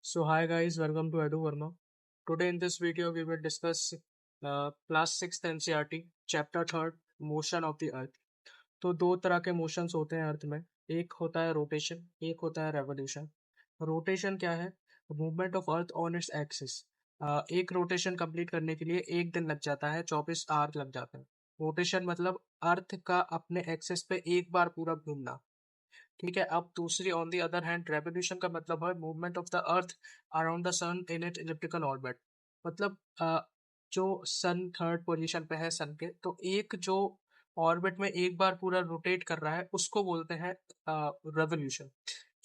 So hi guys, welcome to Edu Verma. Today in this video we will discuss class 6th NCERT chapter 3rd motion of the earth. तो दो तरह के motions होते हैं अर्थ में, एक होता है रोटेशन, एक होता है रेवोल्यूशन। रोटेशन क्या है? Movement of earth on its axis. एक रोटेशन कंप्लीट करने के लिए एक दिन लग जाता है, 24 आवर लग जाते हैं। रोटेशन मतलब अर्थ का अपने एक्सिस पे एक बार पूरा घूमना। ठीक है। अब दूसरी on the other hand revolution का मतलब है movement of the earth around the sun in it elliptical orbit. मतलब जो सन थर्ड पोजीशन पे है सन के, तो एक जो ऑर्बिट में एक बार पूरा रोटेट कर रहा है उसको बोलते हैं रेवोल्यूशन।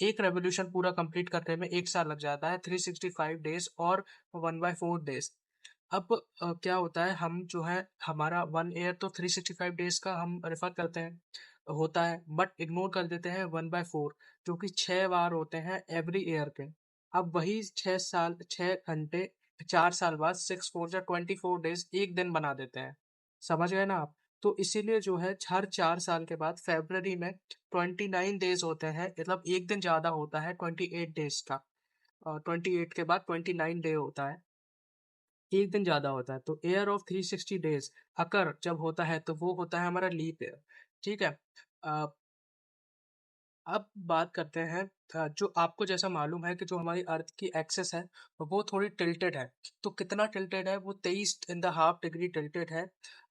एक रेवोल्यूशन पूरा कंप्लीट करने में एक साल लग जाता है, 365 डेज और 1/4 डेज। अब क्या होता है, हम जो है हमारा 1 ईयर तो 365 डेज का हम रेफर करते हैं होता है, बट इग्नोर कर देते हैं 1/4 जो कि 6 बार होते हैं एवरी ईयर के। अब वही 6 साल 6 घंटे 4 साल बाद 6 4 जा 24 डेज एक दिन बना देते हैं। समझ गए ना आप? तो इसीलिए जो है हर 4 साल के बाद फेब्रवरी में 29 डेज होते हैं, मतलब एक दिन ज्यादा होता है 28 डेज का। 28 के बाद 29 डे होता है, एक दिन ज्यादा होता है। तो एयर ऑफ 360 डेज अकर जब होता है तो वो होता है हमारा लीप ईयर। ठीक है। अ, अब बात करते हैं, जो आपको जैसा मालूम है कि जो हमारी अर्थ की एक्सेस है वो थोड़ी टिल्टेड है। तो कितना टिल्टेड है? वो 23.5 डिग्री टिल्टेड है।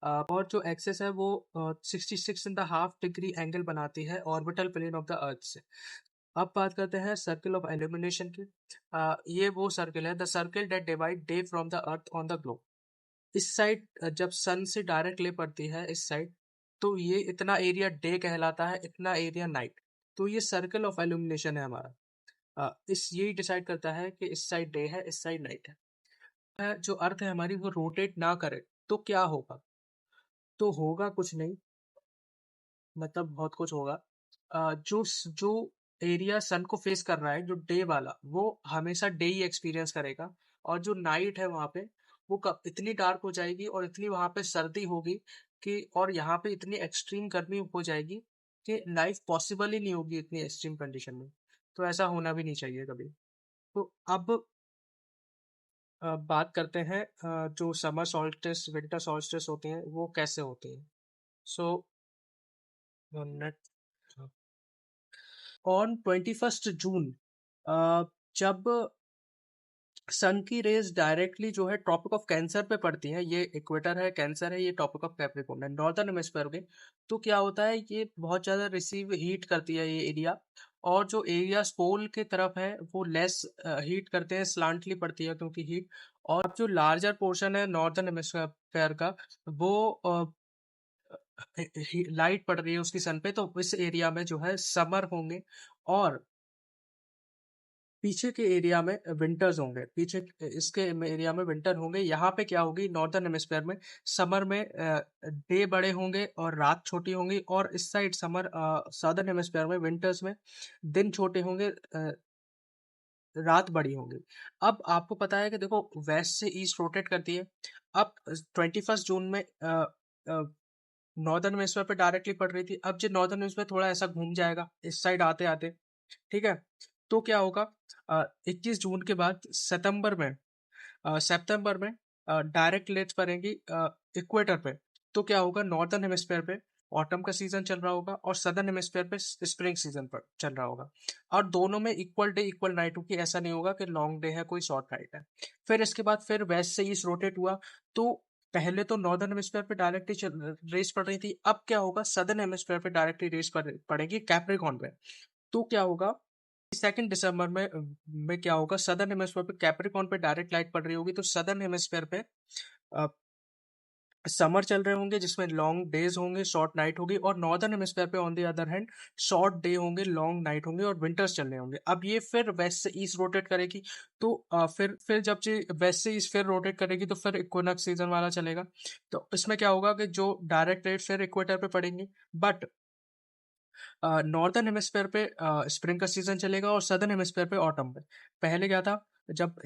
और जो एक्सेस है वो 66.5 डिग्री एंगल बनाती है orbital plane of the earth से। अब बात करते हैं सर्कल ऑफ एल्यूमिनेशन की। ये वो सर्कल है, the circle that divide day from the earth on the globe. इस साइड जब सन से डायरेक्ट ले पड़ती है इस साइड, तो ये इतना एरिया डे कहलाता है, इतना एरिया नाइट। तो ये सर्कल ऑफ एल्यूमिनेशन है हमारा। इस यही डिसाइड करता है कि इस साइड डे है, इस साइड नाइट है। जो अर्थ है हमारी वो रोटेट ना करे तो क्या होगा? तो होगा कुछ नहीं, मतलब बहुत कुछ होगा। जो एरिया सन को फेस कर रहा है, जो डे वाला, वो हमेशा डे ही एक्सपीरियंस करेगा। और जो नाइट है वहां पे, वो इतनी डार्क हो जाएगी और इतनी वहां पे सर्दी होगी कि, और यहाँ पे इतनी एक्सट्रीम गर्मी हो जाएगी कि लाइफ पॉसिबल ही नहीं होगी इतनी एक्सट्रीम कंडीशन में। तो ऐसा होना भी नहीं चाहिए कभी। तो अब बात करते हैं, जो समर सॉल्स्टिस विंटर सॉल्स्टिस होते हैं वो कैसे होते हैं। सो ऑन 21 जून, जब सन की रेज डायरेक्टली जो है ट्रॉपिक ऑफ कैंसर पे पड़ती है, ये इक्वेटर है, कैंसर है, ये ट्रॉपिक ऑफ कैप्रिकॉर्न है नॉर्दर्न हेमिस्फीयर में। तो क्या होता है, ये बहुत ज्यादा रिसीव हीट करती है ये एरिया। और जो एरिया पोल की तरफ है वो लेस हीट करते हैं, स्लांटली पड़ती है क्योंकि हीट। और जो लार्जर पोर्शन है नॉर्दर्न हेमिस्फीयर का, वो लाइट पड़ रही है उसकी सन पे, तो इस एरिया में जो है समर होंगे। और पीछे के एरिया में विंटर्स होंगे, पीछे इसके एरिया में विंटर होंगे। यहाँ पे क्या होगी, नॉर्दर्न हेमिस्फीयर में समर में डे बड़े होंगे और रात छोटी होंगी, और इस साइड समर सदर्न हेमिस्फीयर में विंटर्स में दिन छोटे होंगे, रात बड़ी होंगी। अब आपको पता है कि देखो वेस्ट से ईस्ट रोटेट करती है। अब 21 जून में नॉर्दर्न हेमिस्फीयर पे डायरेक्टली पड़ रही थी, अब जो नॉर्दर्न हेमिस्फीयर थोड़ा ऐसा घूम जाएगा इस साइड आते आते। ठीक है। तो क्या होगा, 21 जून के बाद सितंबर में डायरेक्ट लेट्स पड़ेंगी इक्वेटर पे। तो क्या होगा, नॉर्दर्न हेमिस्फीयर पे ऑटम का सीजन चल रहा होगा और सदर्न हेमिस्फीयर पे स्प्रिंग सीजन पर चल रहा होगा। और दोनों में इक्वल डे इक्वल नाइट होगी, ऐसा नहीं होगा कि लॉन्ग डे है कोई शॉर्ट नाइट है। फिर इसके बाद फिर वेस्ट से ईस्ट रोटेट हुआ। तो पहले तो नॉर्दर्न हेमिस्फीयर पे डायरेक्टली रेस पड़ रही थी, अब क्या होगा, सदर्न हेमिस्फीयर पे डायरेक्टली रेस पड़ेगी कैप्रिकॉर्न पे। तो क्या होगा, 2 दिसंबर में क्या होगा, सदर्न हेमिस्फीयर पे कैप्रिकॉर्न पे डायरेक्ट लाइट पड़ रही होगी, तो सदर्न हेमिस्फीयर पे समर चल रहे होंगे जिसमें लॉन्ग डेज होंगे, शॉर्ट नाइट होगी। और नॉर्दर्न हेमिस्फीयर पे on the other hand short day होंगे, लॉन्ग नाइट होंगे और विंटर्स चल रहे होंगे। अब ये फिर वेस्ट से ईस्ट रोटेट करेगी। तो फिर जब ये वेस्ट से ईस्ट फिर रोटेट करेगी तो फिर इक्विनॉक्स सीजन वाला चलेगा। तो इसमें क्या होगा कि जो डायरेक्ट रेट फिर इक्वेटर पे पड़ेंगी, बट नॉर्दर्न हेमिस्फीयर पे स्प्रिंग का सीजन चलेगा और सदर्न हेमिस्फीयर पे ऑटम पे। पहले क्या था, जब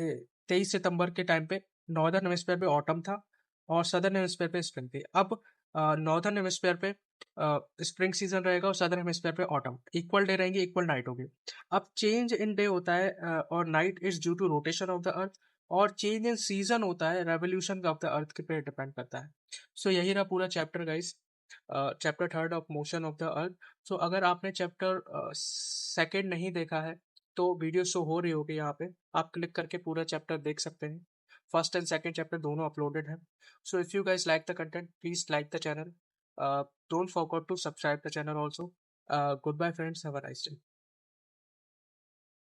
23 सितंबर के टाइम पे नॉर्दर्न हेमिस्फीयर पे ऑटम था और सदर्न हेमिस्फीयर पे स्प्रिंग थी। अब नॉर्दर्न हेमिस्फेयर पे स्प्रिंग सीजन रहेगा और सदर्न हेमिस्फेयर पे ऑटम। इक्वल डे रहेंगे, इक्वल नाइट होगी। अब चेंज इन डे होता है और night is due to rotation of the earth, और चेंज इन सीजन होता है रेवोल्यूशन ऑफ द अर्थ के पे डिपेंड करता है। सो यही रहा पूरा chapter guys, chapter third of motion of the earth. So अगर आपने चैप्टर सेकेंड नहीं देखा है तो वीडियो शो हो रही होगी यहाँ पे, आप क्लिक करके पूरा चैप्टर देख सकते हैं। फर्स्ट एंड सेकेंड चैप्टर दोनों अपलोडेड है। So if you guys like the content, please like the channel. Don't forget to subscribe the channel also. Goodbye friends, have a nice day.